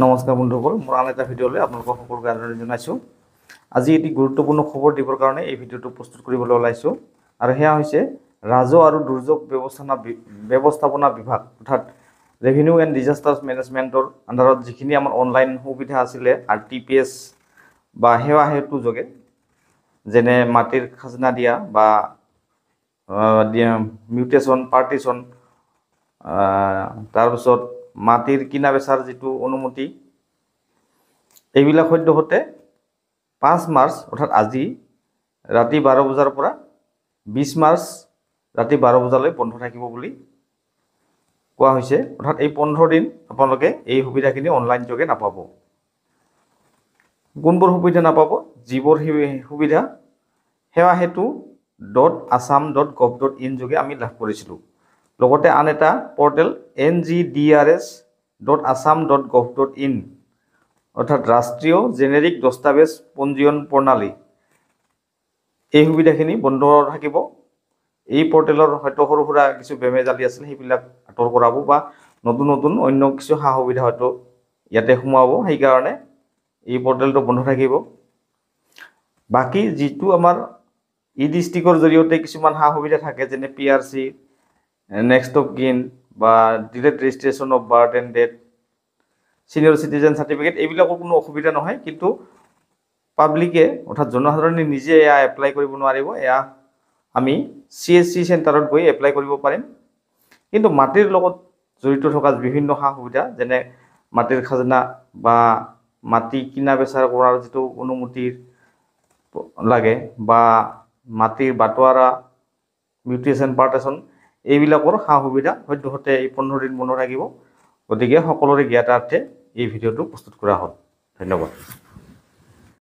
নমস্কাৰ বন্ধুসকল, মোৰ আন এটা ভিডিঅ'লৈ আপোনালোকক সকলোকে আদৰণি জনাইছোঁ। আজি এটি গুৰুত্বপূৰ্ণ খবৰ দিবৰ কাৰণে এই ভিডিঅ'টো প্ৰস্তুত কৰিবলৈ ওলাইছোঁ আৰু সেয়া হৈছে ৰাজহ আৰু দুৰ্যোগ ব্যৱস্থাপনা বিভাগ অৰ্থাৎ ৰেভিনিউ এণ্ড ডিজাষ্টাৰ মেনেজমেণ্টৰ আণ্ডাৰত যিখিনি আমাৰ অনলাইন সুবিধা আছিলে RTPS বা সেৱা সেতু যোগে, যেনে মাটিৰ খাজনা দিয়া বা মিউটেশ্যন পাৰ্টিশ্যন, তাৰপিছত মাটিৰ কিনা বেচাৰ যিটো অনুমতি, এইবিলাক সদ্যহতে 5 মাৰ্চ অৰ্থাৎ আজি ৰাতি 12 বজাৰ পৰা 20 মাৰ্চ ৰাতি 12 বজালৈ বন্ধ থাকিব বুলি কোৱা হৈছে। অৰ্থাৎ এই 15 দিন আপোনালোকে এই সুবিধাখিনি অনলাইন যোগে নাপাব। কোনবোৰ সুবিধা নাপাব? যিবোৰ সুবিধা সেৱা সেতু .assam.gov.in যোগে আমি লাভ কৰিছিলোঁ। লগতে আন এটা পৰ্টেল ngdrs.assam.gov.in অৰ্থাৎ ৰাষ্ট্ৰীয় জেনেৰিক দস্তাবেজ পঞ্জীয়ন প্ৰণালী, এই সুবিধাখিনি বন্ধ থাকিব। এই পৰ্টেলৰ হয়তো সৰু সুৰা কিছু বেমেজালি আছিল, সেইবিলাক আঁতৰ কৰাব বা নতুন নতুন অন্য কিছু সা সুবিধা হয়তো ইয়াতে সোমাব, সেইকাৰণে এই পৰ্টেলটো বন্ধ থাকিব। বাকী যিটো আমাৰ ডিষ্ট্ৰিক্টৰ জৰিয়তে কিছুমান সা সুবিধা থাকে, যেনে PRC, নেক্সট অফ কিন বা delete registration of birth and death, senior citizen certificate, এইবিলাকৰ কোনো অসুবিধা নহয়। কিন্তু পাব্লিকে অৰ্থাৎ জনসাধাৰণে নিজে এয়া এপ্লাই কৰিব নোৱাৰিব, এয়া আমি CSC চেণ্টাৰত গৈ এপ্লাই কৰিব পাৰিম। কিন্তু মাটিৰ লগত জড়িত থকা বিভিন্ন সা সুবিধা, যেনে মাটিৰ খাজনা বা মাটি কিনা বেচাৰ কৰাৰ যিটো অনুমতিৰ লাগে বা মাটিৰ বাটোৱাৰা, মিউটেশ্যন পাৰ্টিশ্যন, এইবিলাকৰ সা সুবিধা সদ্যহতে এই 15 দিন বন্ধ থাকিব। গতিকে সকলোৰে জ্ঞাতাৰ্থে এই ভিডিঅ'টো প্ৰস্তুত কৰা হ'ল। ধন্যবাদ।